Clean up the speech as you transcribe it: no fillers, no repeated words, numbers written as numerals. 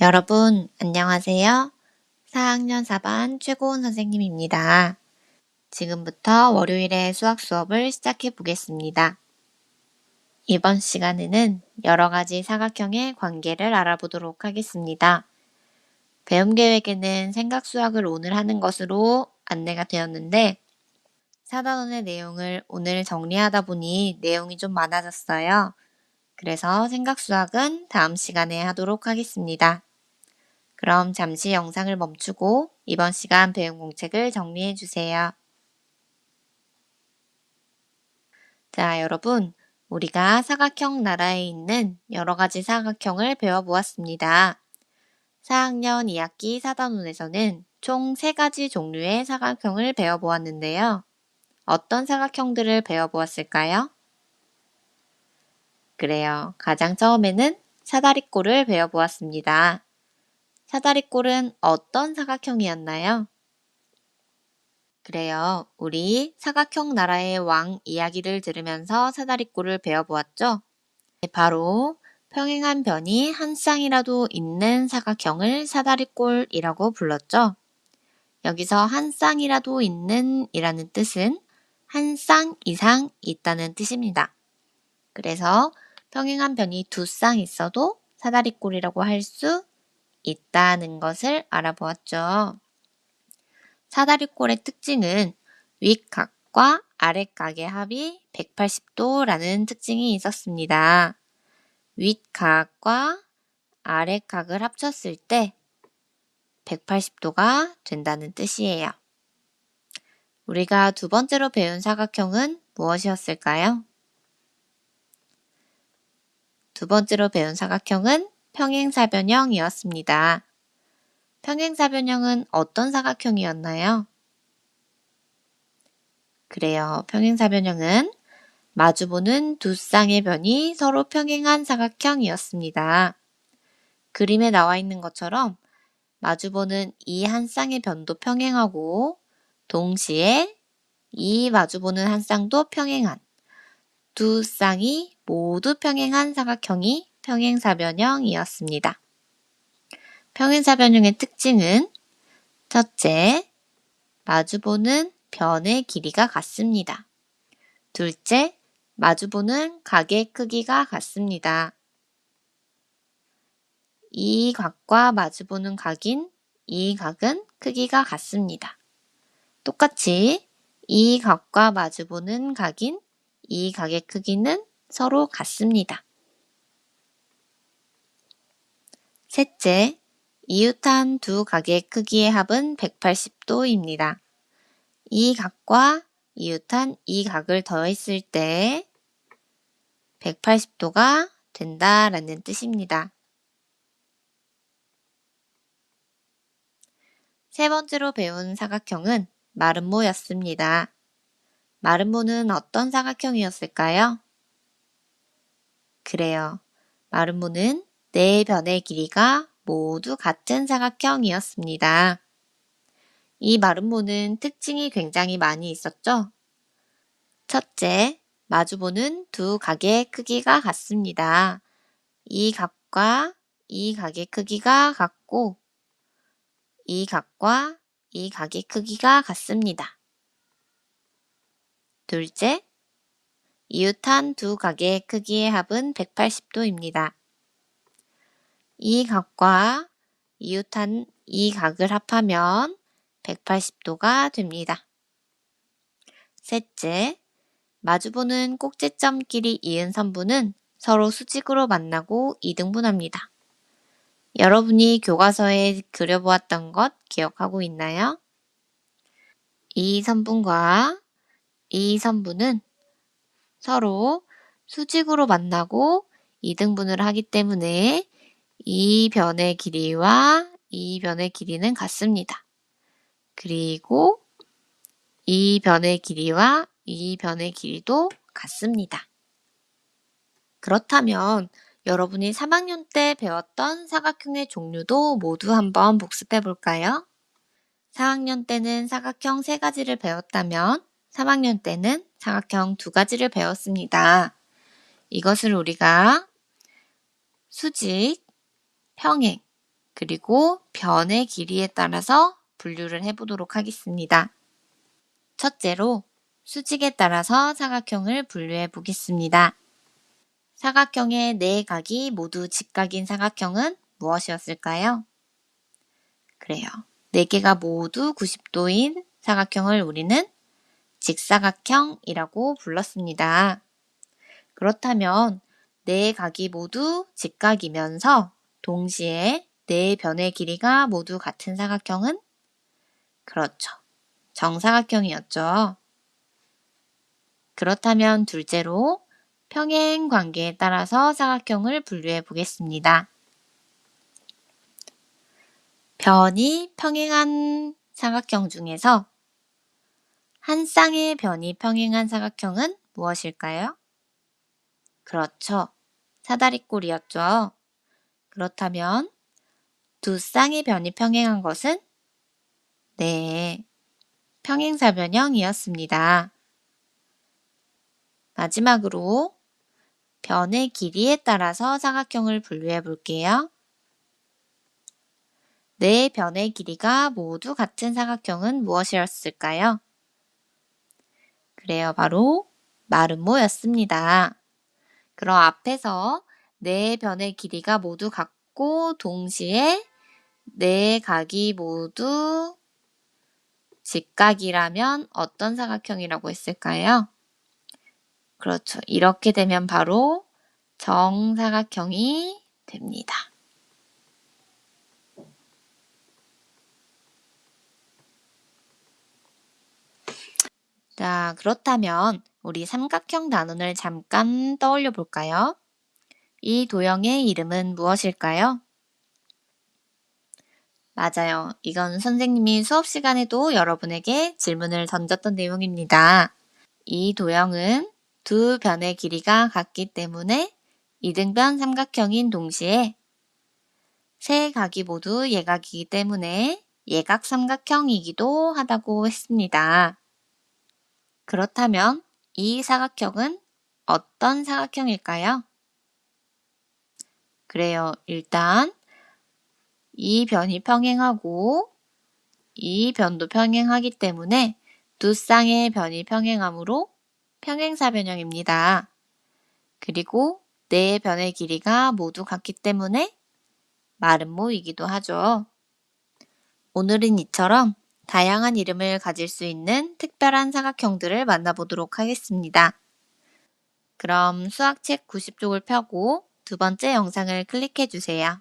여러분, 안녕하세요. 4학년 4반 최고은 선생님입니다. 지금부터 월요일에 수학 수업을 시작해 보겠습니다. 이번 시간에는 여러 가지 사각형의 관계를 알아보도록 하겠습니다. 배움 계획에는 생각 수학을 오늘 하는 것으로 안내가 되었는데, 사단원의 내용을 오늘 정리하다 보니 내용이 좀 많아졌어요. 그래서 생각 수학은 다음 시간에 하도록 하겠습니다. 그럼 잠시 영상을 멈추고 이번 시간 배움 공책을 정리해 주세요. 자, 여러분, 우리가 사각형 나라에 있는 여러 가지 사각형을 배워보았습니다. 4학년 2학기 사단원에서는 총 3가지 종류의 사각형을 배워보았는데요. 어떤 사각형들을 배워보았을까요? 그래요. 가장 처음에는 사다리꼴을 배워보았습니다. 사다리꼴은 어떤 사각형이었나요? 그래요. 우리 사각형 나라의 왕 이야기를 들으면서 사다리꼴을 배워보았죠? 네, 바로 평행한 변이 한 쌍이라도 있는 사각형을 사다리꼴이라고 불렀죠? 여기서 한 쌍이라도 있는 이라는 뜻은 한 쌍 이상 있다는 뜻입니다. 그래서 평행한 변이 두 쌍 있어도 사다리꼴이라고 할 수 있다는 것을 알아보았죠. 사다리꼴의 특징은 윗각과 아랫각의 합이 180도라는 특징이 있었습니다. 윗각과 아랫각을 합쳤을 때 180도가 된다는 뜻이에요. 우리가 두 번째로 배운 사각형은 무엇이었을까요? 두 번째로 배운 사각형은 평행사변형이었습니다. 평행사변형은 어떤 사각형이었나요? 그래요. 평행사변형은 마주보는 두 쌍의 변이 서로 평행한 사각형이었습니다. 그림에 나와 있는 것처럼 마주보는 이 한 쌍의 변도 평행하고 동시에 이 마주보는 한 쌍도 평행한 두 쌍이 모두 평행한 사각형이 평행사변형이었습니다. 평행사변형의 특징은 첫째, 마주보는 변의 길이가 같습니다. 둘째, 마주보는 각의 크기가 같습니다. 이 각과 마주보는 각인 이 각은 크기가 같습니다. 똑같이 이 각과 마주보는 각인 이 각의 크기는 서로 같습니다. 셋째, 이웃한 두 각의 크기의 합은 180도입니다. 이 각과 이웃한 이 각을 더했을 때 180도가 된다라는 뜻입니다. 세 번째로 배운 사각형은 마름모였습니다. 마름모는 어떤 사각형이었을까요? 그래요. 마름모는 네 변의 길이가 모두 같은 사각형이었습니다. 이 마름모는 특징이 굉장히 많이 있었죠? 첫째, 마주보는 두 각의 크기가 같습니다. 이 각과 이 각의 크기가 같고 이 각과 이 각의 크기가 같습니다. 둘째, 이웃한 두 각의 크기의 합은 180도입니다. 이 각과 이웃한 이 각을 합하면 180도가 됩니다. 셋째, 마주보는 꼭지점끼리 이은 선부는 서로 수직으로 만나고 이등분합니다. 여러분이 교과서에 그려보았던 것 기억하고 있나요? 이 선분과 이 선분은 서로 수직으로 만나고 이등분을 하기 때문에 이 변의 길이와 이 변의 길이는 같습니다. 그리고 이 변의 길이와 이 변의 길이도 같습니다. 그렇다면 여러분이 3학년 때 배웠던 사각형의 종류도 모두 한번 복습해 볼까요? 4학년 때는 사각형 3가지를 배웠다면 3학년 때는 사각형 2가지를 배웠습니다. 이것을 우리가 수직, 평행, 그리고 변의 길이에 따라서 분류를 해보도록 하겠습니다. 첫째로 수직에 따라서 사각형을 분류해 보겠습니다. 사각형의 네 각이 모두 직각인 사각형은 무엇이었을까요? 그래요. 네 개가 모두 90도인 사각형을 우리는 직사각형이라고 불렀습니다. 그렇다면 네 각이 모두 직각이면서 동시에 네 변의 길이가 모두 같은 사각형은? 그렇죠. 정사각형이었죠. 그렇다면 둘째로 평행 관계에 따라서 사각형을 분류해 보겠습니다. 변이 평행한 사각형 중에서 한 쌍의 변이 평행한 사각형은 무엇일까요? 그렇죠. 사다리꼴이었죠. 그렇다면 두 쌍의 변이 평행한 것은? 네, 평행사변형이었습니다. 마지막으로 변의 길이에 따라서 사각형을 분류해 볼게요. 네 변의 길이가 모두 같은 사각형은 무엇이었을까요? 그래요, 바로 마름모였습니다. 그럼 앞에서 네 변의 길이가 모두 같고 동시에 네 각이 모두 직각이라면 어떤 사각형이라고 했을까요? 그렇죠. 이렇게 되면 바로 정사각형이 됩니다. 자, 그렇다면 우리 삼각형 단원을 잠깐 떠올려 볼까요? 이 도형의 이름은 무엇일까요? 맞아요. 이건 선생님이 수업 시간에도 여러분에게 질문을 던졌던 내용입니다. 이 도형은 두 변의 길이가 같기 때문에 이등변 삼각형인 동시에 세 각이 모두 예각이기 때문에 예각삼각형이기도 하다고 했습니다. 그렇다면 이 사각형은 어떤 사각형일까요? 그래요. 일단 이 변이 평행하고 이 변도 평행하기 때문에 두 쌍의 변이 평행하므로 평행사변형입니다. 그리고 네 변의 길이가 모두 같기 때문에 마름모이기도 하죠. 오늘은 이처럼 다양한 이름을 가질 수 있는 특별한 사각형들을 만나보도록 하겠습니다. 그럼 수학책 90쪽을 펴고 두 번째 영상을 클릭해 주세요.